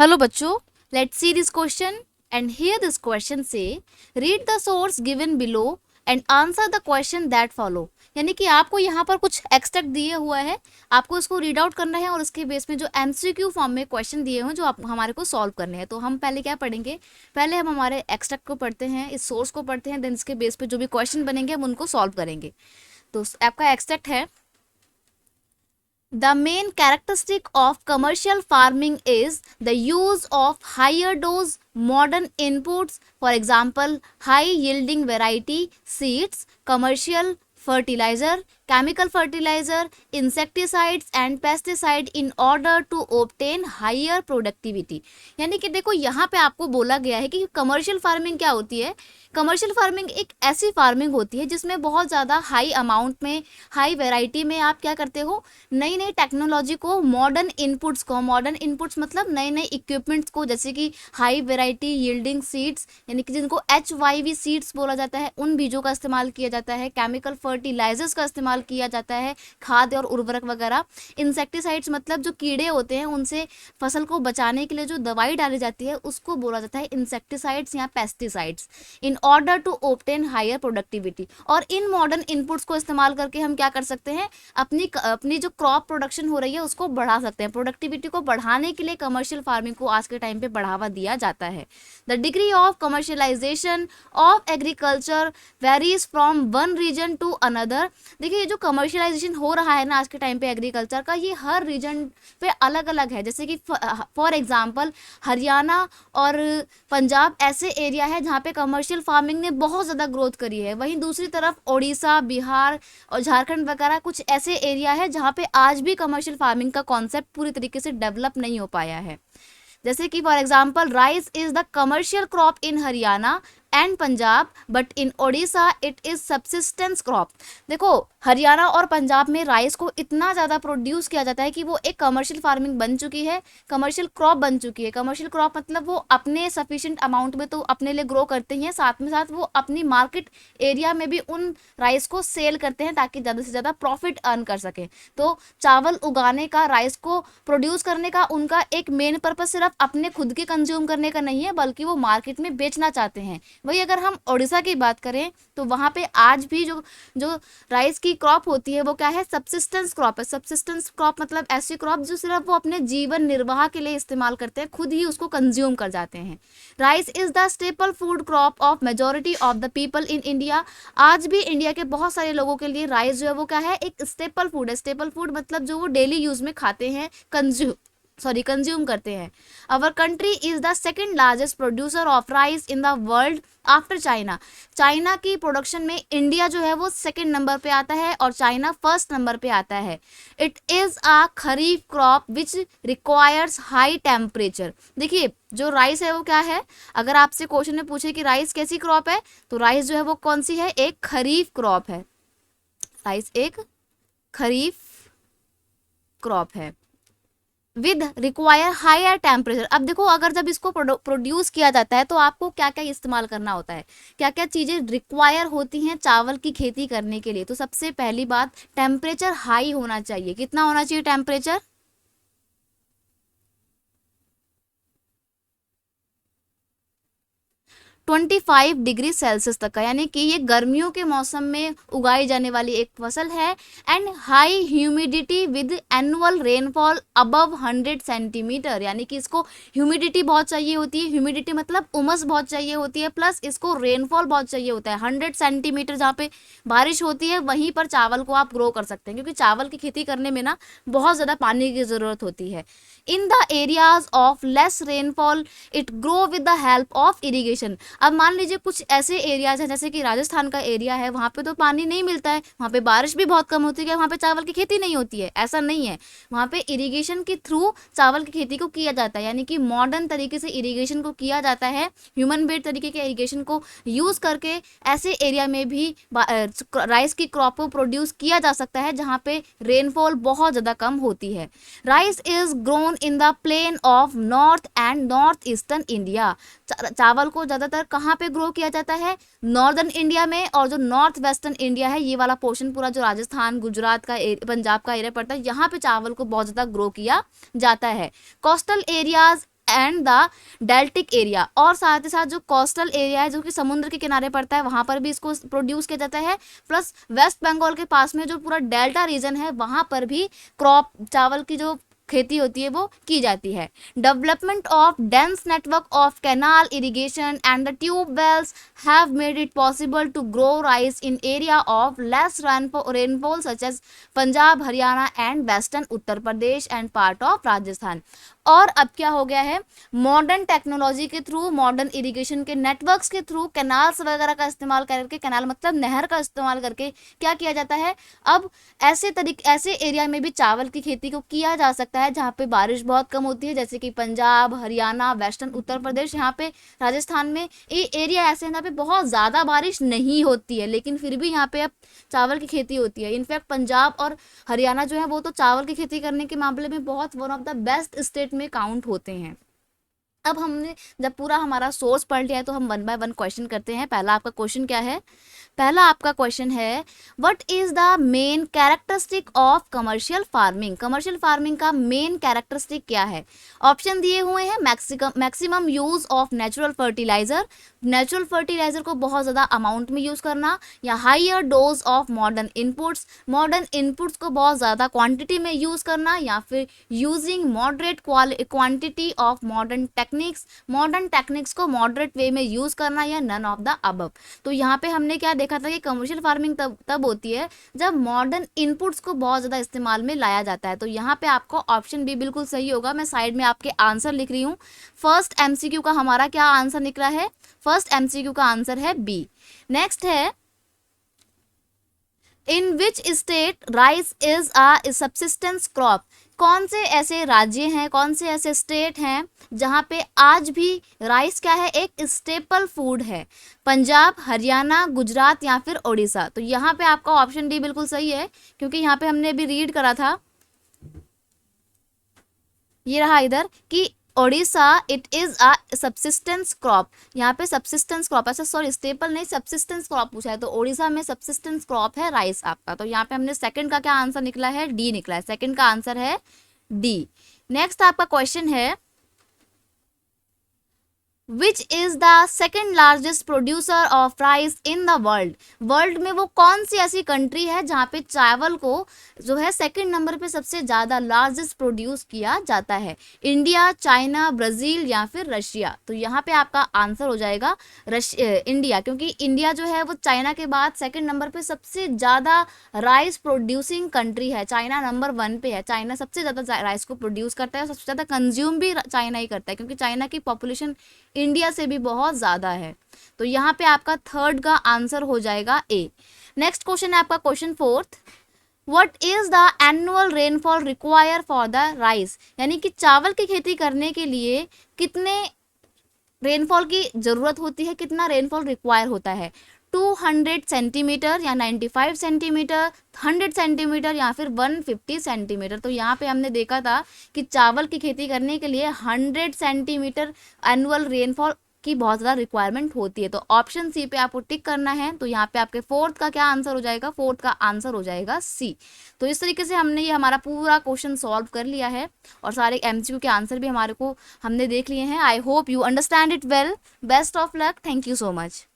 Hello बच्चों, let's see this question and here this question से read the source given below and answer the question that follow. यानी कि आपको यहाँ पर कुछ एक्सट्रैक्ट दिए हुआ है, आपको इसको रीड आउट करना है और उसके बेस में जो एमसीक्यू फॉर्म में क्वेश्चन दिए हुए हैं जो आप हमारे को सॉल्व करने हैं। तो हम पहले क्या पढ़ेंगे, पहले हम हमारे एक्सट्रैक्ट को पढ़ते हैं, इस सोर्स को पढ़ते हैं, देन इसके बेस पे जो भी क्वेश्चन बनेंगे हम उनको सॉल्व करेंगे। तो आपका एक्सट्रैक्ट है, the main characteristic of commercial farming is the use of higher dose modern inputs, for example high yielding variety seeds, commercial fertilizer, chemical fertilizer, insecticides and pesticide in order to obtain higher productivity। यानी कि देखो यहाँ पे आपको बोला गया है कि कमर्शियल फार्मिंग क्या होती है। कमर्शियल फार्मिंग एक ऐसी फार्मिंग होती है जिसमें बहुत ज़्यादा हाई अमाउंट में, हाई वेराइटी में आप क्या करते हो, नई नई टेक्नोलॉजी को, मॉडर्न इनपुट्स को, मॉडर्न इनपुट्स मतलब नए नए इक्विपमेंट्स को, जैसे कि हाई वेराइटी यील्डिंग सीड्स यानी कि जिनको HYV सीड्स बोला जाता है, उन बीजों का इस्तेमाल किया जाता है। केमिकल फर्टिलाइजर्स का इस्तेमाल किया जाता है, खाद और उर्वरक वगैरह। इंसेक्टिसाइड्स मतलब जो कीड़े होते हैं उनसे फसल को बचाने के लिए जो दवाई डाली जाती है उसको बोला जाता है इंसेक्टिसाइड्स या pesticides, in order to obtain higher productivity. और इन मॉडर्न इनपुट्स को इस्तेमाल करके हम क्या कर सकते हैं, अपनी जो क्रॉप प्रोडक्शन हो रही है उसको बढ़ा सकते हैं। प्रोडक्टिविटी को बढ़ाने के लिए कमर्शियल फार्मिंग को आज के टाइम पे बढ़ावा दिया जाता है। The degree of commercialisation of agriculture varies from one region to another. देखिए ये जो कमर्शियलाइजेशन हो रहा है ना आज के टाइम पे एग्रीकल्चर का, ये हर रीजन पे अलग अलग है। जैसे कि फॉर एग्जांपल हरियाणा और पंजाब ऐसे एरिया है जहाँ पे कमर्शियल फार्मिंग ने बहुत ज़्यादा ग्रोथ करी है। वहीं दूसरी तरफ ओडिशा, बिहार और झारखंड वगैरह कुछ ऐसे एरिया है जहाँ पे आज भी कमर्शियल फार्मिंग का कॉन्सेप्ट पूरी तरीके से डेवलप नहीं हो पाया है। जैसे कि for example rice is the commercial crop in Haryana and Punjab but in Odisha it is subsistence crop. देखो हरियाणा और पंजाब में राइस को इतना ज़्यादा प्रोड्यूस किया जाता है कि वो एक कमर्शियल फार्मिंग बन चुकी है, कमर्शियल क्रॉप बन चुकी है। कमर्शियल क्रॉप मतलब वो अपने सफिशिएंट अमाउंट में तो अपने लिए ग्रो करते ही हैं, साथ में साथ वो अपनी मार्केट एरिया में भी उन राइस को सेल करते हैं ताकि ज़्यादा से ज़्यादा प्रॉफिट अर्न कर सकें। तो चावल उगाने का, राइस को प्रोड्यूस करने का उनका एक मेन पर्पज सिर्फ अपने खुद के कंज्यूम करने का नहीं है बल्कि वो मार्केट में बेचना चाहते हैं। वही अगर हम ओडिशा की बात करें तो वहाँ पे आज भी जो जो राइस की क्रॉप होती है वो क्या है, सब्सिस्टेंस क्रॉप है। सब्सिस्टेंस क्रॉप मतलब ऐसी क्रॉप जो सिर्फ वो अपने जीवन निर्वाह के लिए इस्तेमाल करते हैं, खुद ही उसको कंज्यूम कर जाते हैं। Rice is the staple food crop of majority of the people in India. आज भी इंडिया के बहुत सारे लोगों के लिए राइस जो है वो क्या है, एक स्टेपल फूड है। स्टेपल फूड मतलब जो वो डेली यूज में खाते हैं, कंज्यूम करते हैं। Our country is the second largest producer of rice in the world after China. China की प्रोडक्शन में इंडिया जो है वो सेकेंड नंबर पे आता है और चाइना फर्स्ट नंबर पे आता है। It is a kharif crop which requires high temperature. देखिए जो राइस है वो क्या है, अगर आपसे क्वेश्चन में पूछे कि राइस कैसी क्रॉप है तो राइस जो है वो कौन सी है, एक खरीफ क्रॉप है। राइस एक खरीफ क्रॉप है विद रिक्वायर हायर टेम्परेचर। अब देखो अगर जब इसको प्रोड्यूस किया जाता है तो आपको क्या क्या इस्तेमाल करना होता है, क्या क्या चीज़ें रिक्वायर होती हैं चावल की खेती करने के लिए। तो सबसे पहली बात, टेम्परेचर हाई होना चाहिए। कितना होना चाहिए टेम्परेचर, 25 डिग्री सेल्सियस तक का, यानी कि ये गर्मियों के मौसम में उगाई जाने वाली एक फसल है। And high humidity with annual rainfall above 100 centimetre, यानी कि इसको ह्यूमिडिटी बहुत चाहिए होती है। ह्यूमिडिटी मतलब उमस बहुत चाहिए होती है, प्लस इसको रेनफॉल बहुत चाहिए होता है। 100 सेंटीमीटर जहाँ पे बारिश होती है वहीं पर चावल को आप ग्रो कर सकते हैं, क्योंकि चावल की खेती करने में ना बहुत ज़्यादा पानी की ज़रूरत होती है। In the areas of less rainfall it grow with the help of irrigation. अब मान लीजिए कुछ ऐसे एरियाज हैं जैसे कि राजस्थान का एरिया है, वहाँ पे तो पानी नहीं मिलता है, वहाँ पे बारिश भी बहुत कम होती है, वहाँ पे चावल की खेती नहीं होती है। ऐसा नहीं है, वहाँ पे इरिगेशन के थ्रू चावल की खेती को किया जाता है, यानी कि मॉडर्न तरीके से इरिगेशन को किया जाता है। ह्यूमन बेड तरीके के इरिगेशन को यूज़ करके ऐसे एरिया में भी राइस की क्रॉप को प्रोड्यूस किया जा सकता है जहाँ पे रेनफॉल बहुत ज़्यादा कम होती है। Rice is grown in the plain of north and north eastern India. चावल को ज़्यादातर कहाँ पे ग्रो किया जाता है, नॉर्दर्न इंडिया में, और जो नॉर्थ वेस्टर्न इंडिया है ये वाला पोर्शन पूरा जो राजस्थान, गुजरात का, पंजाब का एरिया पड़ता है, यहाँ पे चावल को बहुत ज़्यादा ग्रो किया जाता है। Coastal areas and the deltaic area, और साथ ही साथ जो कोस्टल एरिया है जो कि समुद्र के किनारे पड़ता है वहाँ पर भी इसको प्रोड्यूस किया जाता है, प्लस वेस्ट बंगाल के पास में जो पूरा डेल्टा रीजन है वहाँ पर भी क्रॉप चावल की जो खेती होती है वो की जाती है। Development of dense network of canal irrigation and the tube wells have made it possible to grow rice in area of less rainfall such as Punjab, Haryana and western Uttar Pradesh and part of Rajasthan. और अब क्या हो गया है, मॉडर्न टेक्नोलॉजी के through, modern irrigation के networks के through, canals वगैरह का इस्तेमाल करके, कैनाल मतलब नहर का इस्तेमाल करके क्या किया जाता है, अब ऐसे एरिया में भी चावल की खेती को किया जा सकता है जहाँ पे बारिश बहुत कम होती है, जैसे कि पंजाब, हरियाणा, वेस्टर्न उत्तर प्रदेश, यहाँ पे राजस्थान में ये एरिया ऐसे हैं जहाँ पे बहुत ज़्यादा बारिश नहीं होती है, लेकिन फिर भी यहाँ पे अब चावल की खेती होती है। इनफैक्ट पंजाब और हरियाणा जो है वो तो चावल की खेती करने के मामले में बहुत one of the best state में काउंट होते हैं। अब हमने जब पूरा हमारा सोर्स पढ़ लिया है तो हम वन बाय वन क्वेश्चन करते हैं। पहला आपका क्वेश्चन क्या है, पहला आपका क्वेश्चन है what is the main characteristic of commercial farming. Commercial farming का मेन कैरेक्टरिस्टिक क्या है। ऑप्शन दिए हुए हैं, maximum use of natural fertiliser, natural fertiliser को बहुत ज़्यादा अमाउंट में यूज़ करना, या higher dose of modern inputs, modern inputs को बहुत ज़्यादा क्वांटिटी में यूज़ करना, या फिर using moderate quantity of modern techniques को मॉडरेट वे में यूज़ करना, या नन ऑफ द अबव। तो यहाँ पे हमने क्या देखा था कि कमर्शियल फार्मिंग तब होती है जब मॉडर्न इनपुट्स को बहुत ज़्यादा इस्तेमाल में लाया जाता है। तो यहाँ पे आपको ऑप्शन बी बिल्कुल सही होगा। मैं साइड में आपके आंसर लिख रही हूँ। फर्स्ट एमसीक्यू का हमारा क्या आंसर निकला है, फर्स्ट एमसीक्यू का आंसर है बी। नेक्स्ट है, in which state rice is a subsistence crop. कौन से ऐसे राज्य हैं, कौन से ऐसे स्टेट हैं जहाँ पे आज भी राइस क्या है, एक स्टेपल फूड है। पंजाब, हरियाणा, गुजरात या फिर उड़ीसा। तो यहाँ पे आपका ऑप्शन डी बिल्कुल सही है, क्योंकि यहाँ पे हमने अभी रीड करा था, ये रहा इधर कि Odisha it is a subsistence crop. यहाँ पे सब्सिस्टेंस क्रॉप, ऐसा सॉरी स्टेपल नहीं, सब्सिस्टेंस क्रॉप पूछा है, तो ओडिशा में सब्सिस्टेंस क्रॉप है राइस आपका। तो यहाँ पे हमने सेकंड का क्या आंसर निकला है, डी निकला है, सेकंड का आंसर है डी। नेक्स्ट आपका क्वेश्चन है, which is the second largest producer of rice in the world. World में वो कौन सी ऐसी कंट्री है जहाँ पे चावल को जो है सेकेंड नंबर पे सबसे ज़्यादा लार्जेस्ट प्रोड्यूस किया जाता है। इंडिया, चाइना, ब्राज़ील या फिर रशिया। तो यहाँ पे आपका आंसर हो जाएगा इंडिया, क्योंकि इंडिया जो है वो चाइना के बाद सेकेंड नंबर पे सबसे ज़्यादा राइस प्रोड्यूसिंग कंट्री है। चाइना नंबर 1 पे है, चाइना सबसे ज़्यादा राइस को प्रोड्यूस करता है, सबसे ज़्यादा कंज्यूम भी चाइना ही करता है, क्योंकि चाइना की पॉपुलेशन इंडिया से भी बहुत ज़्यादा है। तो यहाँ पे आपका थर्ड का आंसर हो जाएगा ए। नेक्स्ट क्वेश्चन है आपका question fourth, what is the annual rainfall require for the rice. यानी कि चावल की खेती करने के लिए कितने रेनफॉल की ज़रूरत होती है, कितना रेनफॉल रिक्वायर होता है। 200 सेंटीमीटर या 95 सेंटीमीटर, 100 सेंटीमीटर या फिर 150 सेंटीमीटर। तो यहाँ पे हमने देखा था कि चावल की खेती करने के लिए 100 सेंटीमीटर एनुअल रेनफॉल की बहुत ज़्यादा रिक्वायरमेंट होती है। तो ऑप्शन सी पे आपको टिक करना है। तो यहाँ पे आपके फोर्थ का क्या आंसर हो जाएगा, फोर्थ का आंसर हो जाएगा सी। तो इस तरीके से हमने ये हमारा पूरा क्वेश्चन सॉल्व कर लिया है और सारे एमसीक्यू के आंसर भी हमारे को हमने देख लिए हैं। I hope you understand it well. Best of luck, thank you so much.